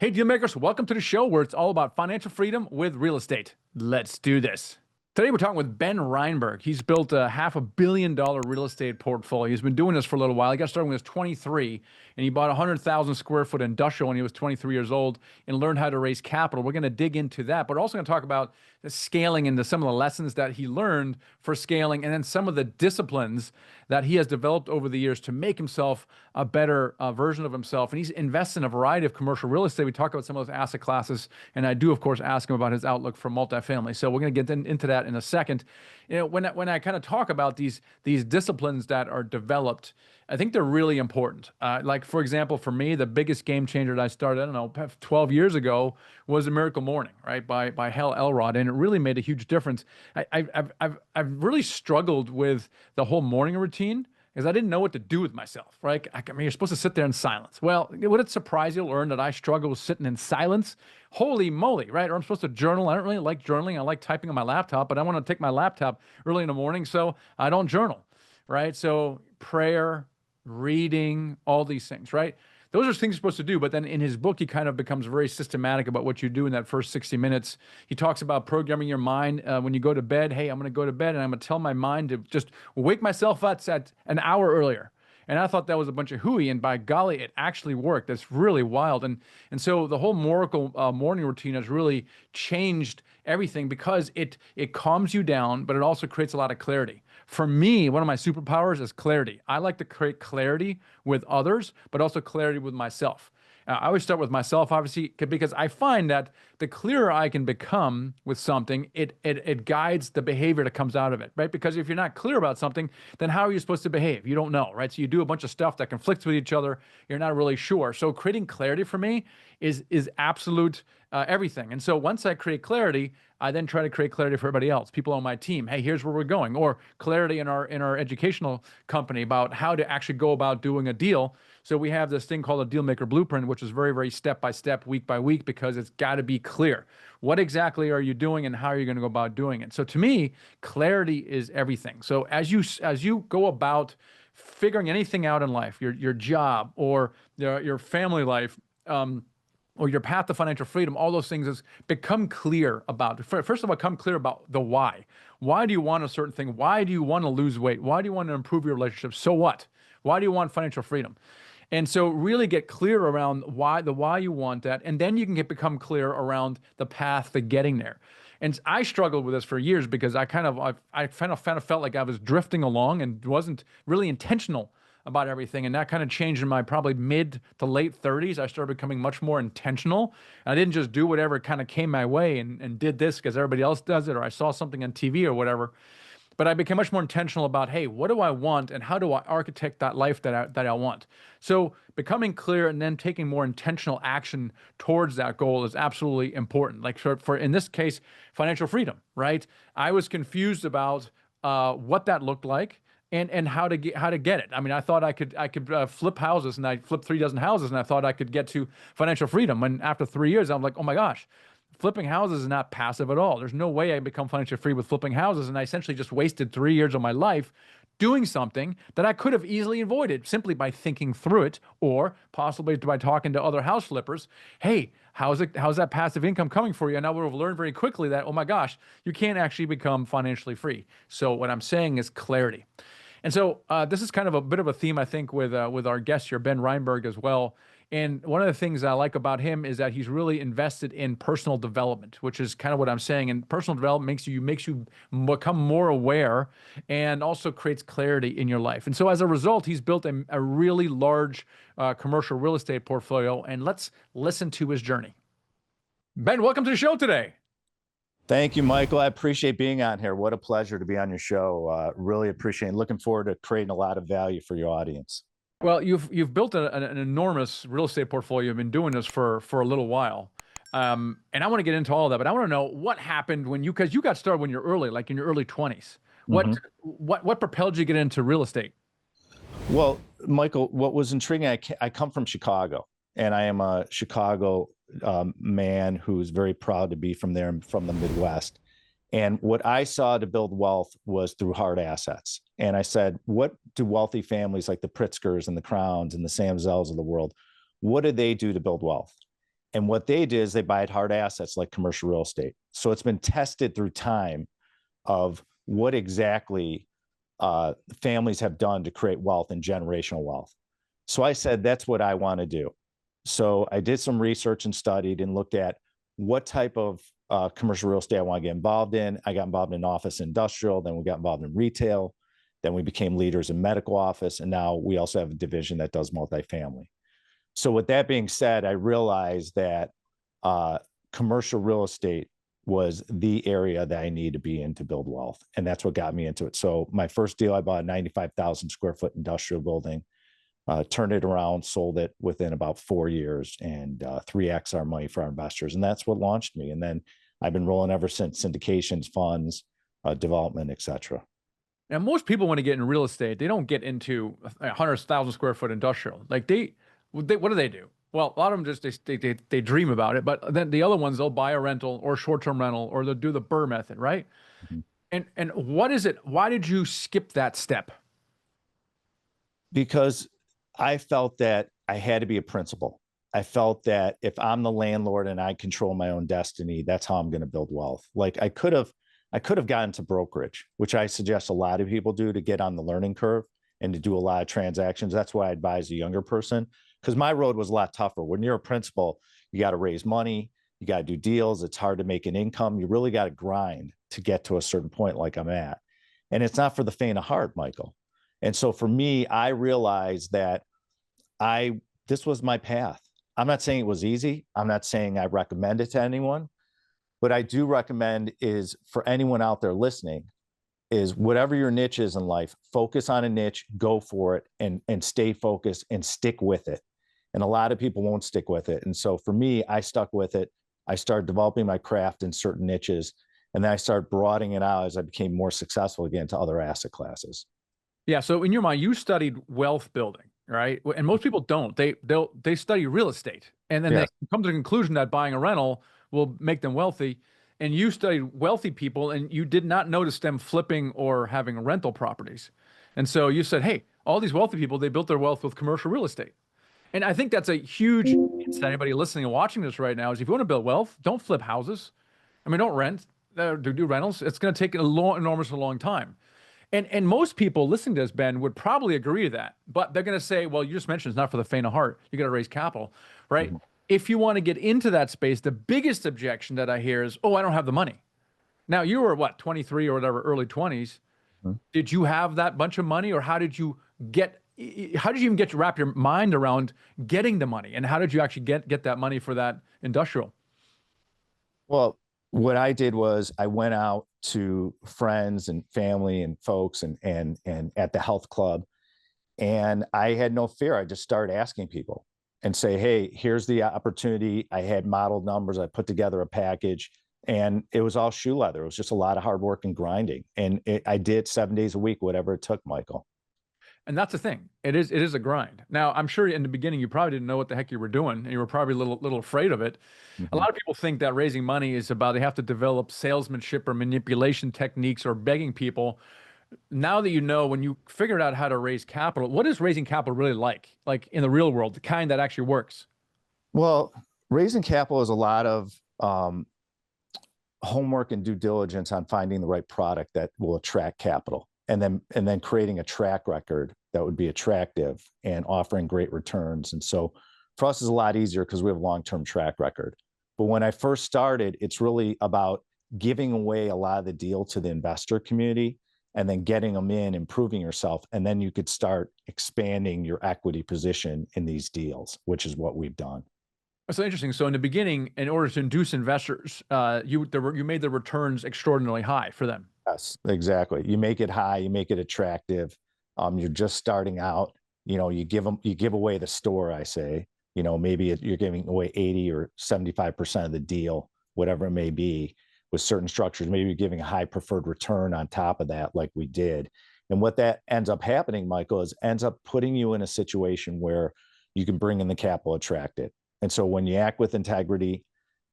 Hey, deal makers, welcome to the show where it's all about financial freedom with real estate. Let's do this. Today, we're talking with Ben Reinberg. He's built a $500 million real estate portfolio. He's been doing this for a little while. He got started when he was 23, and he bought a 100,000 square foot industrial when he was 23 years old and learned how to raise capital. We're going to dig into that, but we're also going to talk about the scaling and some of the lessons that he learned for scaling, and then some of the disciplines that he has developed over the years to make himself a better version of himself. And he's invested in a variety of commercial real estate. We talk about some of those asset classes, and I do, of course, ask him about his outlook for multifamily. So we're going to get into that in a second. You know, when I kind of talk about these disciplines that are developed, I think they're really important. Like, for example, for me, the biggest game changer that I started, I don't know, 12 years ago was A Miracle Morning, right, by Hal Elrod, and it really made a huge difference. I've really struggled with the whole morning routine because I didn't know what to do with myself, right? I mean, you're supposed to sit there in silence. Well, would it surprise you to learn that I struggle with sitting in silence? Holy moly, right? Or I'm supposed to journal. I don't really like journaling. I like typing on my laptop, but I want to take my laptop early in the morning, so I don't journal, right? So prayer, reading, all these things, right? Those are things you're supposed to do. But then in his book, he kind of becomes very systematic about what you do in that first 60 minutes. He talks about programming your mind when you go to bed. Hey, I'm going to go to bed and I'm going to tell my mind to just wake myself up at an hour earlier. And I thought that was a bunch of hooey, and by golly, it actually worked. That's really wild. And so the whole Miracle morning routine has really changed everything because it calms you down, but it also creates a lot of clarity. For me, one of my superpowers is clarity. I like to create clarity with others, but also clarity with myself. I always start with myself, obviously, because I find that the clearer I can become with something, it guides the behavior that comes out of it, right? Because if you're not clear about something, then how are you supposed to behave? You don't know, right? So you do a bunch of stuff that conflicts with each other. You're not really sure. So creating clarity for me is absolute everything. And so once I create clarity, I then try to create clarity for everybody else, people on my team. Hey, here's where we're going, or clarity in our educational company about how to actually go about doing a deal. So we have this thing called a deal maker blueprint, which is very, very step by step, week by week, because it's got to be clear. What exactly are you doing, and how are you going to go about doing it? So to me, clarity is everything. So as you go about figuring anything out in life, your job or your family life, or your path to financial freedom, all those things is become clear about. First of all, become clear about the why. Why do you want a certain thing? Why do you want to lose weight? Why do you want to improve your relationship? So what? Why do you want financial freedom? And so really get clear around why you want that, and then you can become clear around the path to getting there. And I struggled with this for years because I kind of felt like I was drifting along and wasn't really intentional about everything. And that kind of changed in my probably mid to late 30s. I started becoming much more intentional. I didn't just do whatever kind of came my way and did this because everybody else does it, or I saw something on TV or whatever. But I became much more intentional about, hey, what do I want, and how do I architect that life that I want? So becoming clear and then taking more intentional action towards that goal is absolutely important. Like for in this case, financial freedom, right? I was confused about what that looked like and how to get it. I mean, I thought I could flip houses, and I flipped 3 dozen houses, and I thought I could get to financial freedom. And after 3 years, I'm like, oh my gosh. Flipping houses is not passive at all. There's no way I become financially free with flipping houses. And I essentially just wasted 3 years of my life doing something that I could have easily avoided simply by thinking through it, or possibly by talking to other house flippers. Hey, how's that passive income coming for you? And I would have learned very quickly that, oh my gosh, you can't actually become financially free. So what I'm saying is clarity. And so this is kind of a bit of a theme, I think, with our guest here, Ben Reinberg, as well. And one of the things I like about him is that he's really invested in personal development, which is kind of what I'm saying. And personal development makes you become more aware and also creates clarity in your life. And so as a result, he's built a really large commercial real estate portfolio. And let's listen to his journey. Ben, welcome to the show today. Thank you, Michael. I appreciate being on here. What a pleasure to be on your show. Really appreciate it. Looking forward to creating a lot of value for your audience. Well, you've built an enormous real estate portfolio. You've been doing this for a little while, and I want to get into all of that. But I want to know what happened because you got started when you're early, like in your early 20s. What propelled you to get into real estate? Well, Michael, what was intriguing, I come from Chicago, and I am a Chicago man who's very proud to be from there, from the Midwest. And what I saw to build wealth was through hard assets. And I said, what do wealthy families like the Pritzkers and the Crowns and the Sam Zells of the world, what do they do to build wealth? And what they did is they buy hard assets like commercial real estate. So it's been tested through time of what exactly families have done to create wealth and generational wealth. So I said, that's what I want to do. So I did some research and studied and looked at what type of commercial real estate I want to get involved in. I got involved in office industrial, then we got involved in retail, then we became leaders in medical office, and now we also have a division that does multifamily. So with that being said, I realized that commercial real estate was the area that I needed to be in to build wealth. And that's what got me into it. So my first deal, I bought a 95,000 square foot industrial building, turned it around, sold it within about 4 years, and 3x our money for our investors. And that's what launched me. And then I've been rolling ever since: syndications, funds, development, et cetera. Now, most people want to get in real estate. They don't get into 100,000 square foot industrial. Like what do they do? Well, a lot of them just they dream about it, but then the other ones, they'll buy a rental or short-term rental, or they'll do the BRRRR method, right? Mhm. And what is it? Why did you skip that step? Because I felt that I had to be a principal. I felt that if I'm the landlord and I control my own destiny, that's how I'm going to build wealth. Like I could have gotten to brokerage, which I suggest a lot of people do to get on the learning curve and to do a lot of transactions. That's why I advise a younger person, because my road was a lot tougher. When you're a principal, you got to raise money, you got to do deals. It's hard to make an income. You really got to grind to get to a certain point like I'm at. And it's not for the faint of heart, Michael. And so for me, I realized that this was my path. I'm not saying it was easy. I'm not saying I recommend it to anyone, but I do recommend is for anyone out there listening is whatever your niche is in life, focus on a niche, go for it, and stay focused and stick with it. And a lot of people won't stick with it. And so for me, I stuck with it. I started developing my craft in certain niches, and then I started broadening it out as I became more successful again to other asset classes. Yeah. So in your mind, you studied wealth building, right? And most people don't. They study real estate, and then they Yes. come to the conclusion that buying a rental will make them wealthy. And you studied wealthy people, and you did not notice them flipping or having rental properties. And so you said, "Hey, all these wealthy people, they built their wealth with commercial real estate." And I think that's a huge insight. Anybody listening and watching this right now is if you want to build wealth, don't flip houses. I mean, don't rent, do rentals. It's going to take a long, enormously long time. And most people listening to this, Ben, would probably agree to that. But they're going to say, well, you just mentioned it's not for the faint of heart. You got to raise capital, right? Mhm. If you want to get into that space, the biggest objection that I hear is, oh, I don't have the money. Now, you were what, 23 or whatever, early 20s. Mhm. Did you have that bunch of money, or get, how did you even get to wrap your mind around getting the money? And how did you actually get that money for that industrial? Well, what I did was I went out to friends and family and folks and at the health club, and I had no fear. I just started asking people and say, "Hey, here's the opportunity." I had modeled numbers. I put together a package, and it was all shoe leather. It was just a lot of hard work and grinding, and I did 7 days a week, whatever it took, Michael. And that's the thing. It is a grind. Now, I'm sure in the beginning you probably didn't know what the heck you were doing, and you were probably a little afraid of it. A Mhm. lot of people think that raising money is about they have to develop salesmanship or manipulation techniques or begging people. Now that you know, when you figured out how to raise capital, what is raising capital really like? Like in the real world, the kind that actually works. Well, raising capital is a lot of homework and due diligence on finding the right product that will attract capital, and then creating a track record that would be attractive and offering great returns. And so for us is a lot easier because we have a long-term track record. But when I first started, it's really about giving away a lot of the deal to the investor community and then getting them in, improving yourself, and then you could start expanding your equity position in these deals, which is what we've done. So interesting. So in the beginning, in order to induce investors, you made the returns extraordinarily high for them. Yes, exactly. You make it high, you make it attractive. You're just starting out. You give away the store. I say, maybe you're giving away 80 or 75% of the deal, whatever it may be, with certain structures. Maybe you're giving a high preferred return on top of that, like we did. And what that ends up happening, Michael, is ends up putting you in a situation where you can bring in the capital attracted. And so when you act with integrity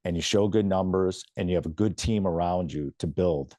and you show good numbers and you have a good team around you to build,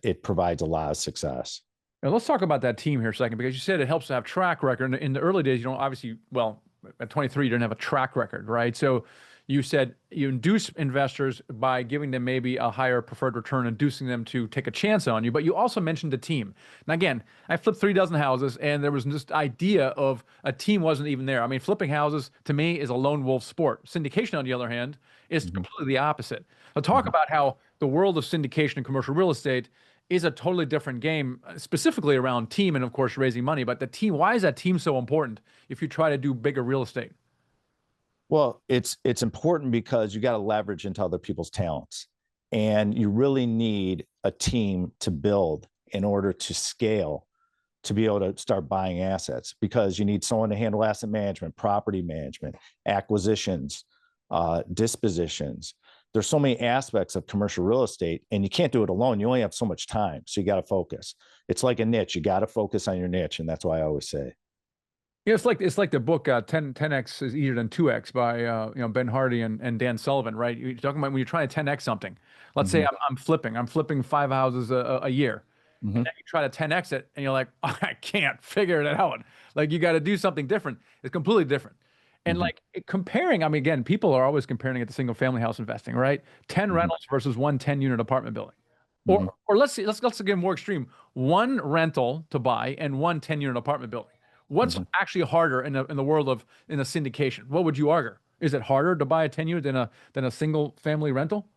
it provides a lot of success. Now let's talk about that team here a second, because you said it helps to have track record. In the early days, you don't obviously, well, at 23, you didn't have a track record, right? So You said you induce investors by giving them maybe a higher preferred return, inducing them to take a chance on you. But you also mentioned a team. And again, I flipped 3 dozen houses, and there was this idea of a team wasn't even there. I mean, flipping houses to me is a lone wolf sport. Syndication, on the other hand, is completely the opposite. Now, talk about how the world of syndication and commercial real estate is a totally different game, specifically around team and, of course, raising money. But the team, why is that team so important if you try to do bigger real estate? Well, it's important because you got to leverage into other people's talents, and you really need a team to build in order to scale, to be able to start buying assets, because you need someone to handle asset management, property management, acquisitions, dispositions. There's so many aspects of commercial real estate, and you can't do it alone. You only have so much time, so you got to focus. It's like a niche. You got to focus on your niche, and that's why I always say. Yeah, it's like the book 10x is easier than 2x by Ben Hardy and Dan Sullivan, right? You're talking about when you're trying to 10x something. Let's say I'm flipping 5 houses a year. And Mhm. then you try to 10x it, and you're like, oh, I can't figure it out. Like you got to do something different. It's completely different. And Mhm. like comparing, I mean, again, people are always comparing it to single family house investing, right? 10 Mhm. rentals versus one 10-unit apartment building. Or Mhm. or let's get more extreme. One rental to buy and one 10-unit apartment building. What's Mhm. actually harder in the world of in a syndication? What would you argue? Is it harder to buy a 10-unit than a single family rental?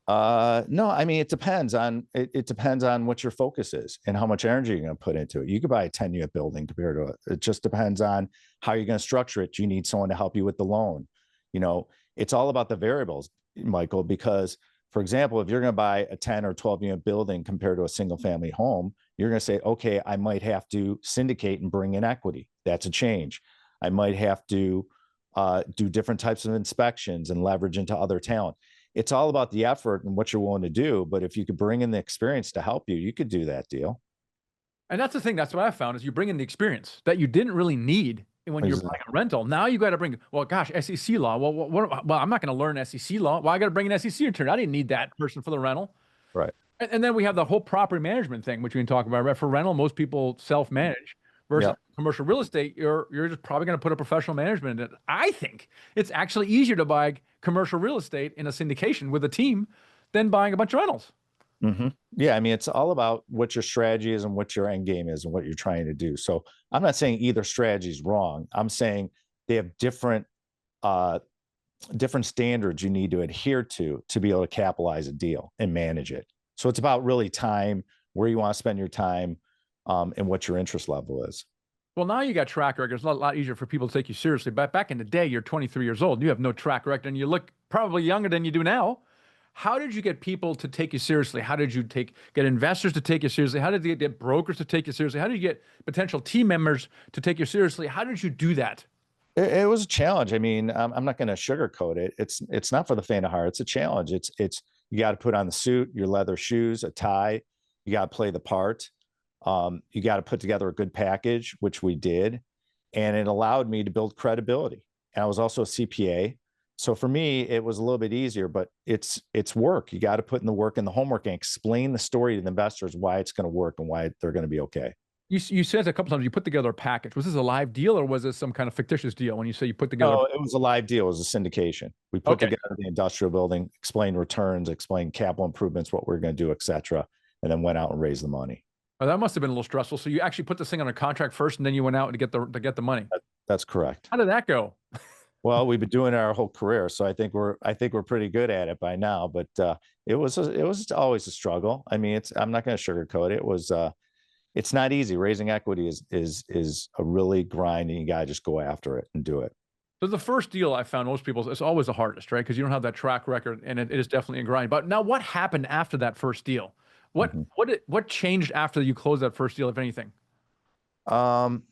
No, I mean it depends on what your focus is and how much energy you're going to put into it. You could buy a 10-unit building compared to it. It just depends on how you're going to structure it. You need someone to help you with the loan. You know, it's all about the variables, Michael, because for example, if you're going to buy a 10 or 12 unit building compared to a single family home, you're going to say, okay, I might have to syndicate and bring in equity. That's a change. I might have to do different types of inspections and leverage into other talent. It's all about the effort and what you're willing to do. But if you could bring in the experience to help you, you could do that deal. And that's the thing. That's what I found is you bring in the experience that you didn't really need when you're buying a rental. Now you got to bring, well, gosh, SEC law. Well, I'm not going to learn SEC law. Well, I got to bring an SEC attorney. I didn't need that person for the rental. Right. And then we have the whole property management thing, which we can talk about. Right? For rental, most people self-manage. Versus Yeah. commercial real estate, you're just probably going to put a professional management in it. I think it's actually easier to buy commercial real estate in a syndication with a team than buying a bunch of rentals. Yeah. I mean, it's all about what your strategy is and what your end game is and what you're trying to do. So I'm not saying either strategy is wrong. I'm saying they have uh, different standards you need to adhere to be able to capitalize a deal and manage it. So it's about really time, where you want to spend your time, and what your interest level is. Well, now you got track record. It's a lot easier for people to take you seriously. But back in the day, you're 23 years old. You have no track record, and you look probably younger than you do now. How did you get people to take you seriously? How did you get investors to take you seriously? How did you get brokers to take you seriously? How did you get potential team members to take you seriously? How did you do that? It was a challenge. I mean, I'm not going to sugarcoat it. It's not for the faint of heart. It's a challenge. It's you got to put on the suit, your leather shoes, a tie. You got to play the part. You got to put together a good package, which we did, and it allowed me to build credibility. And I was also a CPA, so for me, it was a little bit easier. But it's work. You got to put in the work and the homework and explain the story to the investors why it's going to work and why they're going to be okay. You said a couple times you put together a package. Was this a live deal or was this some kind of fictitious deal when you say you put together? No, it was a live deal. It was a syndication. We put Okay. together the industrial building, explained returns, explained capital improvements, what we're going to do, et cetera, and then went out and raised the money. Oh, that must have been a little stressful. So you actually put this thing on a contract first, and then you went out to get the money. That's correct. How did that go? Well, we've been doing it our whole career, so I think we're pretty good at it by now. But it was always a struggle. I mean, I'm not going to sugarcoat it. It's not easy. Raising equity is a really grind, and you got to just go after it and do it. So the first deal I found most people it's always the hardest, right? Because you don't have that track record, and it is definitely a grind. But now, what happened after that first deal? What Mhm. what changed after you closed that first deal, if anything? Um,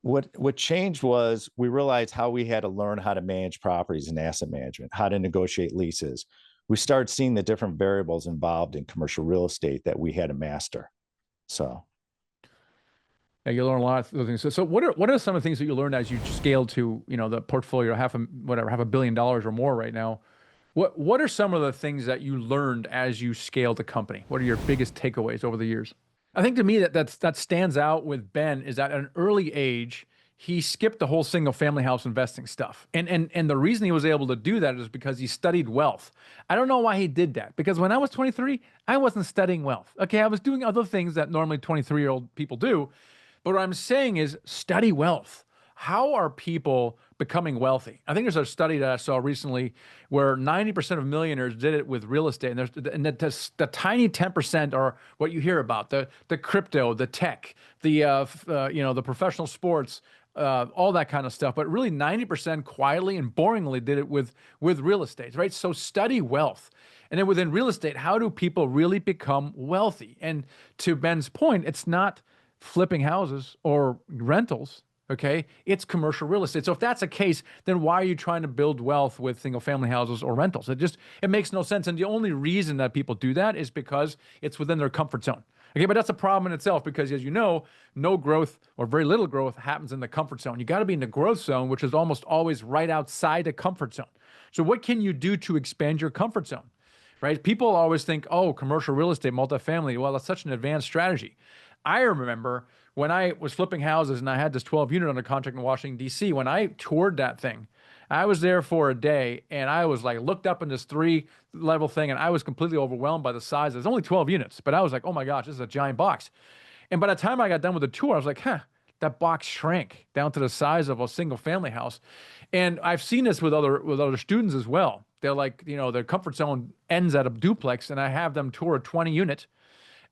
what changed was we realized how we had to learn how to manage properties and asset management, how to negotiate leases. We started seeing the different variables involved in commercial real estate that we had to master. So Yeah, you learn a lot of those things. So what are some of the things that you learned as you scaled to the portfolio half a billion dollars or more right now? What are some of the things that you learned as you scaled the company? What are your biggest takeaways over the years? I think to me that stands out with Ben is that at an early age, he skipped the whole single family house investing stuff. And the reason he was able to do that is because he studied wealth. I don't know why he did that, because when I was 23, I wasn't studying wealth. Okay, I was doing other things that normally 23-year-old people do. But what I'm saying is study wealth. How are people becoming wealthy? I think there's a study that I saw recently where 90% of millionaires did it with real estate, and the tiny 10% are what you hear about: the crypto, the tech, the professional sports, all that kind of stuff. But really, 90% quietly and boringly did it with real estate, right? So study wealth. And then within real estate, how do people really become wealthy? And to Ben's point, it's not flipping houses or rentals. Okay, it's commercial real estate. So if that's the case, then why are you trying to build wealth with single family houses or rentals? It makes no sense. And the only reason that people do that is because it's within their comfort zone. Okay, but that's a problem in itself, because as you know, no growth or very little growth happens in the comfort zone. You got to be in the growth zone, which is almost always right outside the comfort zone. So what can you do to expand your comfort zone? Right? People always think, oh, commercial real estate, multifamily. Well, that's such an advanced strategy. I remember when I was flipping houses and I had this 12 unit under contract in Washington, D.C., when I toured that thing, I was there for a day and I was like, looked up in this 3-level thing and I was completely overwhelmed by the size. There's only 12 units, but I was like, oh my gosh, this is a giant box. And by the time I got done with the tour, I was like, that box shrank down to the size of a single family house. And I've seen this with other students as well. They're like, their comfort zone ends at a duplex, and I have them tour a 20 unit.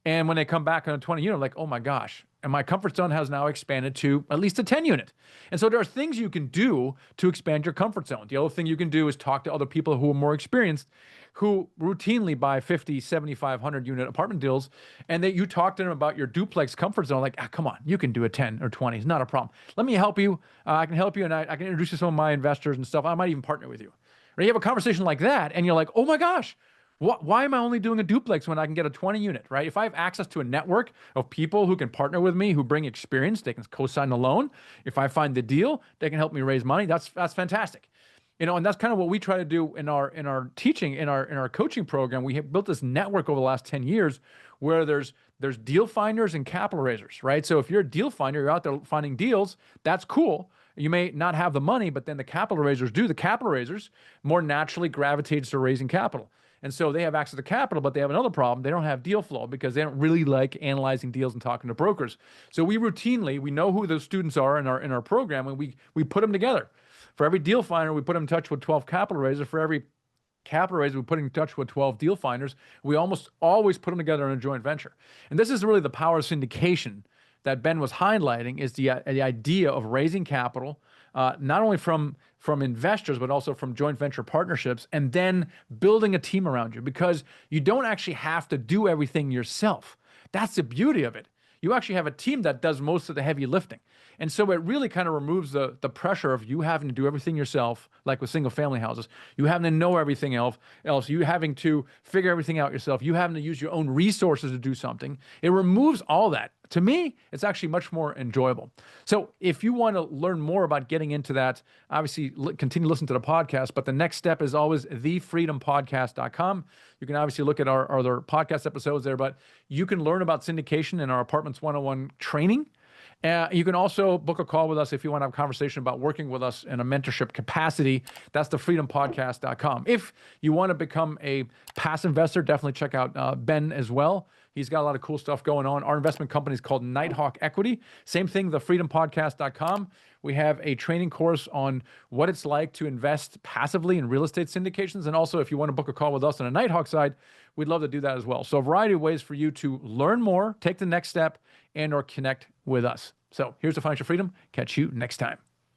And when they come back on a 20 unit, like, oh my gosh, and my comfort zone has now expanded to at least a 10 unit. And so there are things you can do to expand your comfort zone. The other thing you can do is talk to other people who are more experienced, who routinely buy 50, 75, 100 unit apartment deals, and that you talk to them about your duplex comfort zone, like, come on, you can do a 10 or 20, it's not a problem. Let me help you. I can help you, and I can introduce you to some of my investors and stuff. I might even partner with you. Or you have a conversation like that, and you're like, oh my gosh, why am I only doing a duplex when I can get a 20 unit, right? If I have access to a network of people who can partner with me, who bring experience, they can co-sign the loan. If I find the deal, they can help me raise money. That's fantastic. And that's kind of what we try to do in our teaching, in our coaching program. We have built this network over the last 10 years where there's deal finders and capital raisers, right? So if you're a deal finder, you're out there finding deals, that's cool. You may not have the money, but then the capital raisers do. The capital raisers more naturally gravitate to raising capital. And so they have access to capital, but they have another problem. They don't have deal flow because they don't really like analyzing deals and talking to brokers. So we know who those students are in our program, and we put them together. For every deal finder, we put them in touch with 12 capital raisers. For every capital raiser, we put in touch with 12 deal finders. We almost always put them together in a joint venture. And this is really the power of syndication that Ben was highlighting, is the idea of raising capital, not only from investors, but also from joint venture partnerships, and then building a team around you, because you don't actually have to do everything yourself. That's the beauty of it. You actually have a team that does most of the heavy lifting. And so it really kind of removes the pressure of you having to do everything yourself, like with single family houses, you having to know everything else, you having to figure everything out yourself, you having to use your own resources to do something. It removes all that. To me, it's actually much more enjoyable. So if you want to learn more about getting into that, obviously continue to listen to the podcast, but the next step is always thefreedompodcast.com. You can obviously look at our other podcast episodes there, but you can learn about syndication in our Apartments 101 training. You can also book a call with us if you want to have a conversation about working with us in a mentorship capacity. That's thefreedompodcast.com. If you want to become a passive investor, definitely check out Ben as well. He's got a lot of cool stuff going on. Our investment company is called Nighthawk Equity. Same thing, thefreedompodcast.com. We have a training course on what it's like to invest passively in real estate syndications. And also, if you want to book a call with us on a Nighthawk side, we'd love to do that as well. So a variety of ways for you to learn more, take the next step, and or connect with us. So here's the Financial Freedom. Catch you next time.